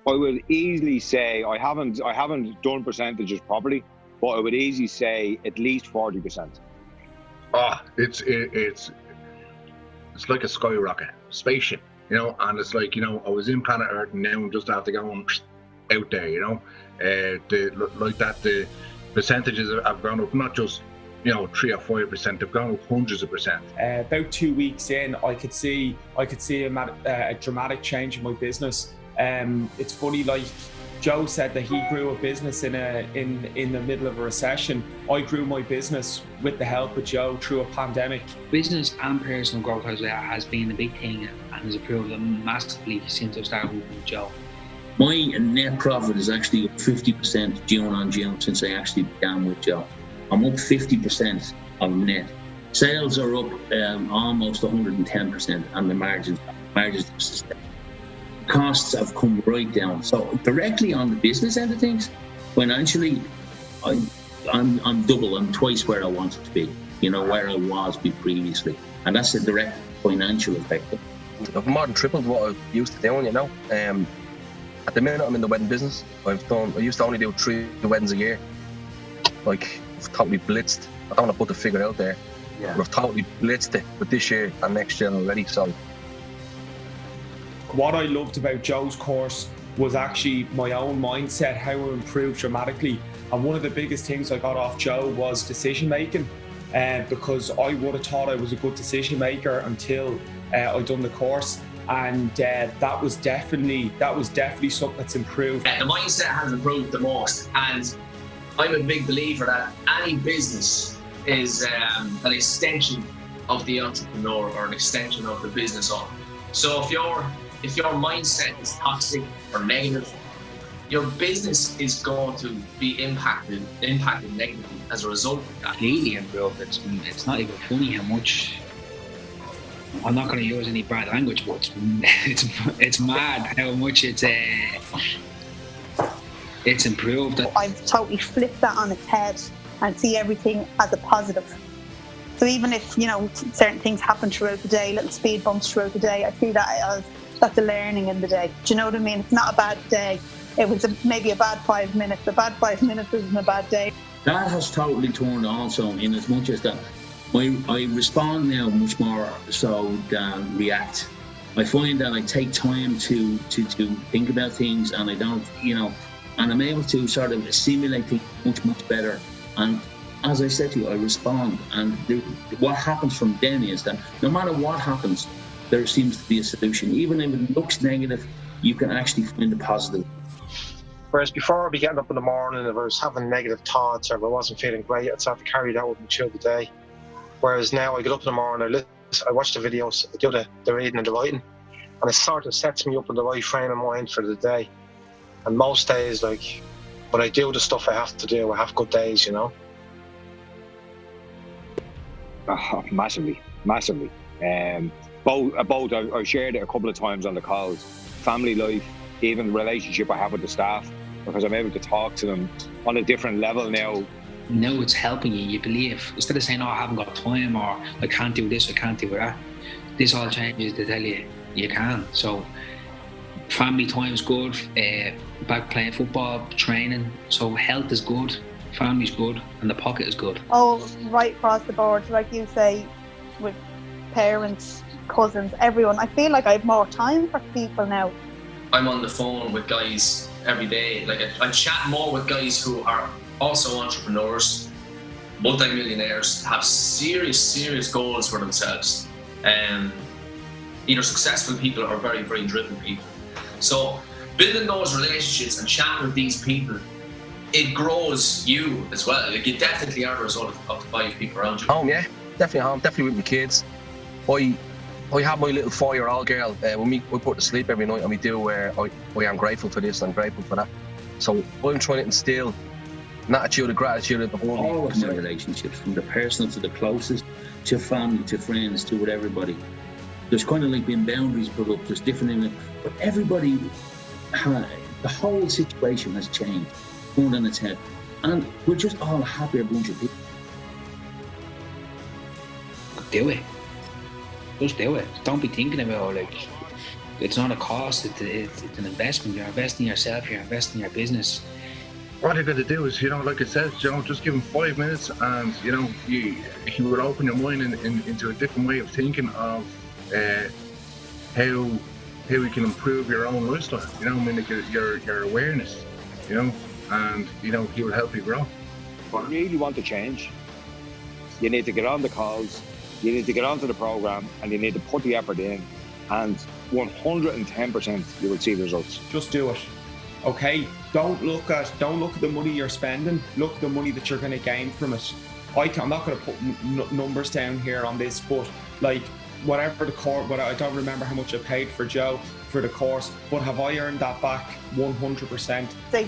I would easily say I haven't done percentages properly, but I would easily say at least 40%. It's like a skyrocket, spaceship, you know. And it's like, you know, I was in planet Earth, and now I'm just after going out there, you know. The percentages have gone up, not just, you know, 3 or 5%. They've gone up hundreds of percent. About 2 weeks in, I could see a dramatic change in my business. It's funny, like Joe said that he grew a business in the middle of a recession. I grew my business with the help of Joe through a pandemic. Business and personal growth has been a big thing and has improved massively since I started working with Joe. My net profit is actually up 50% June on June since I actually began with Joe. I'm up 50% on net. Sales are up almost 110%, and the margins are sustained. Costs have come right down. So directly on the business end of things, financially, I'm double, I'm twice where I wanted to be, you know, where I was previously. And that's a direct financial effect. I've more than tripled what I used to doing, you know. At the minute I'm in the wedding business. I used to only do 3 weddings a year. Like, I've totally blitzed. I don't want to put the figure out there. Yeah. But I've totally blitzed it with this year and next year already, so. What I loved about Joe's course was actually my own mindset, how it improved dramatically. And one of the biggest things I got off Joe was decision making, because I would have thought I was a good decision maker until I'd done the course. And that was definitely something that's improved. The mindset has improved the most, and I'm a big believer that any business is an extension of the entrepreneur or an extension of the business owner. So if your mindset is toxic or negative, your business is going to be impacted negatively as a result of that. Completely improved. It's not even funny how much. I'm not going to use any bad language, but it's mad how much it's improved. I've totally flipped that on its head and see everything as a positive. So even if, you know, certain things happen throughout the day, little speed bumps throughout the day, I see that as that's a learning in the day. Do you know what I mean? It's not a bad day. It was maybe a bad 5 minutes. A bad 5 minutes isn't a bad day. That has totally turned also in as much as that I respond now much more so than react. I find that I take time to think about things, and I don't, you know, and I'm able to sort of assimilate things much better. And as I said to you, I respond. And what happens from then is that no matter what happens, there seems to be a solution. Even if it looks negative, you can actually find the positive. Whereas before I'd be getting up in the morning, if I was having negative thoughts or if I wasn't feeling great, I'd start to carry that with me through the day. Whereas now I get up in the morning, I watch the videos, I do the reading and the writing, and it sort of sets me up in the right frame of mind for the day. And most days, like, when I do the stuff I have to do, I have good days, you know. Massively. Both I've shared it a couple of times on the calls. Family life, even the relationship I have with the staff, because I'm able to talk to them on a different level now. Now it's helping you believe. Instead of saying, oh, I haven't got time, or I can't do this, I can't do that, this all changes to tell you can. So family time is good, back playing football, training, so health is good, family's good, and the pocket is good. Oh, right across the board, like you say, with parents, cousins, everyone. I feel like I have more time for people now. I'm on the phone with guys every day. Like I chat more with guys who are also entrepreneurs, multi-millionaires, have serious goals for themselves. Either successful people or very, very driven people. So building those relationships and chatting with these people, it grows you as well. Like, you definitely are a result of the 5 people around you. Home, yeah, definitely home, definitely with my kids. I have my little 4-year-old girl. When we put to sleep every night, and we do. I am grateful for this, I'm grateful for that. So I'm trying to instill an attitude of gratitude at the whole. All of my relationships, from the personal to the closest, to family, to friends, to with everybody. There's kind of like being boundaries put up. There's different things, but everybody, the whole situation has changed, turned on its head, and we're just all a happier bunch of people. Do it. Just do it. Don't be thinking about, like, it's not a cost, it's an investment. You're investing in yourself, you're investing in your business. What you're going to do is, like it says, just give him 5 minutes, and he will open your mind into a different way of thinking of how you can improve your own lifestyle. Like your awareness, and he will help you grow. But if you really want to change, you need to get on the calls, you need to get onto the program, and you need to put the effort in, and 110% you will see results. Just do it. Okay, don't look at the money you're spending. Look at the money that you're going to gain from it. I'm not going to put numbers down here on this, but like whatever the course, I don't remember how much I paid for Joe for the course, but have I earned that back 100%? They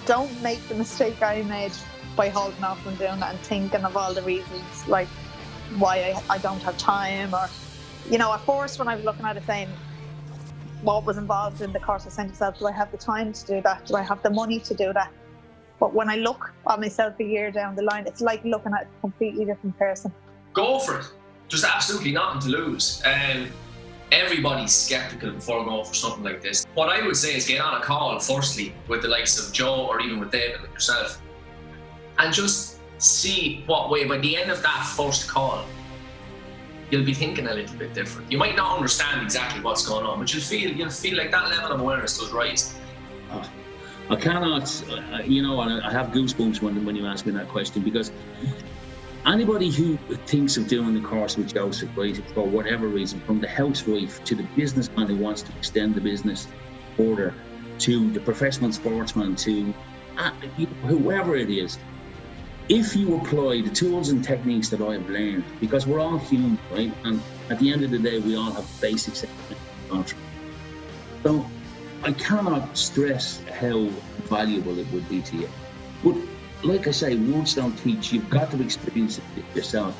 don't make the mistake I made by holding off and doing that and thinking of all the reasons like why I don't have time, or at first when I was looking at it saying what was involved in the course, I said to myself, do I have the time to do that? Do I have the money to do that? But when I look at myself a year down the line, it's like looking at a completely different person. Go for it. There's absolutely nothing to lose. Everybody's skeptical before going for something like this. What I would say is get on a call firstly with the likes of Joe or even with David, like yourself, and just see what way, by the end of that first call, you'll be thinking a little bit different. You might not understand exactly what's going on, but you'll feel like that level of awareness does rise. I cannot, I have goosebumps when you ask me that question, because anybody who thinks of doing the course with Joseph, right, for whatever reason, from the housewife to the businessman who wants to extend the business further, to the professional sportsman, to whoever it is, if you apply the tools and techniques that I've learned, because we're all human, right? And at the end of the day, we all have basics. So I cannot stress how valuable it would be to you. But like I say, words don't teach. You've got to experience it yourself.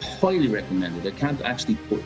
Highly recommended. I can't actually put,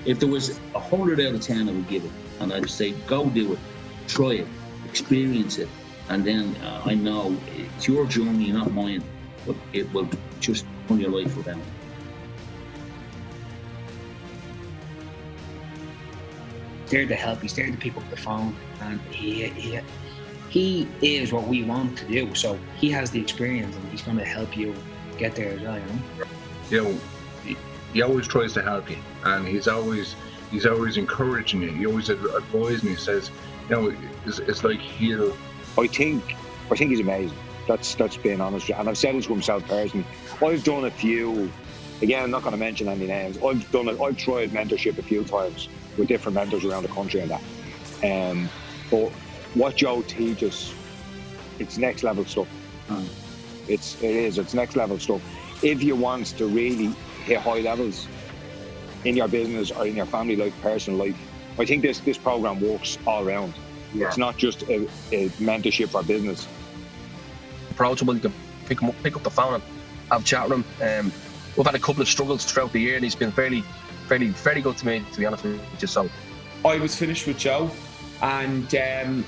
if there was 100 out of 10, I would give it. And I'd say, go do it, try it, experience it. And then I know it's your journey, not mine, but it will just turn your life around. He's there to help. He's there to pick up the phone, and he is what we want to do. So he has the experience, and he's going to help you get there as well. He always tries to help you, and he's always encouraging you. He always advises me. He says, it's like he'll. I think he's amazing. That's being honest. And I've said it to himself personally. I've done a few. Again, I'm not going to mention any names. I've tried mentorship a few times with different mentors around the country and that. But what Joe teaches, it's next level stuff. It's next level stuff. If you want to really hit high levels in your business or in your family life, personal life, I think this program works all around. Yeah. It's not just a mentorship for business. Approachable, you can pick up the phone and have a chat with him. We've had a couple of struggles throughout the year, and he's been very good to me, to be honest with you. So I was finished with Joe, and it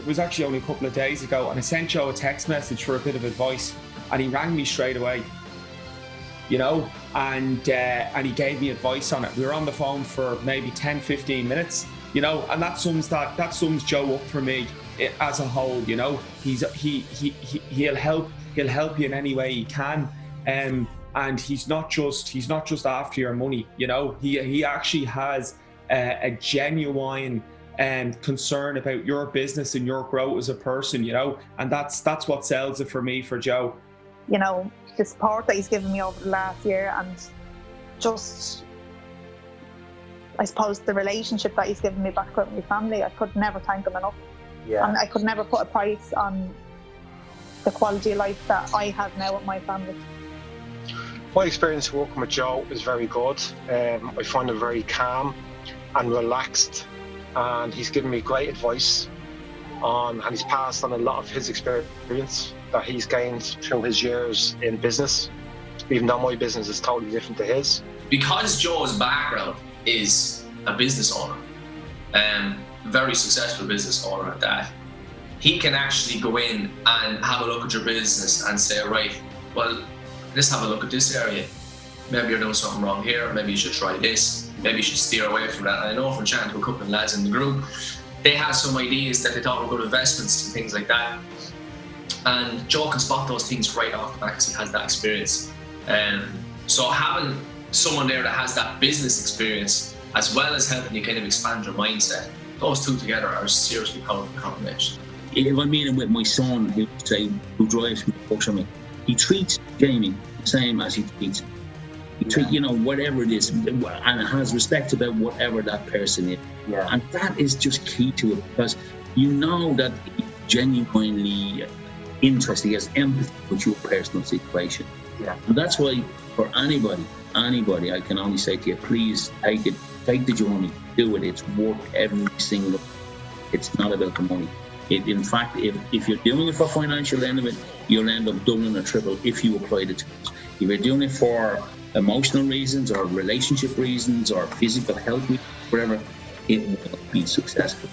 was actually only a couple of days ago, and I sent Joe a text message for a bit of advice, and he rang me straight away, and he gave me advice on it. We were on the phone for maybe 10-15 minutes, and that sums Joe up for me as a whole. He'll help you in any way he can, and he's not just after your money. He actually has a genuine concern about your business and your growth as a person, and that's what sells it for me, for Joe. The support that he's given me over the last year, and just, I suppose, the relationship that he's given me back with my family, I could never thank him enough. Yeah. And I could never put a price on the quality of life that I have now with my family. My experience working with Joe is very good. I find him very calm and relaxed, and he's given me great advice and he's passed on a lot of his experience that he's gained through his years in business, even though my business is totally different to his. Because Joe's background is a business owner, very successful business owner at that, he can actually go in and have a look at your business and say, right, well, let's have a look at this area. Maybe you're doing something wrong here, maybe you should try this. maybe you should steer away from that. And I know from chatting to a couple of lads in the group, they had some ideas that they thought were good investments and things like that. And Joe can spot those things right off the bat because he has that experience. So having someone there that has that business experience, as well as helping you kind of expand your mindset, those two together are a seriously powerful combination. If I'm meeting with my son, who drives me, works on me, he treats Jamie the same as he treats me. He treats, whatever it is, and has respect about whatever that person is. Yeah. And that is just key to it, because you know that he's genuinely interested, he has empathy with your personal situation. Yeah. And that's why, for anybody, I can only say to you, please take it, take the journey, do it. It's worth every single. It's not about the money. In fact, if you're doing it for financial end of it, you'll end up doubling or triple if you apply the tools. If you're doing it for emotional reasons or relationship reasons or physical health, whatever, it will be successful.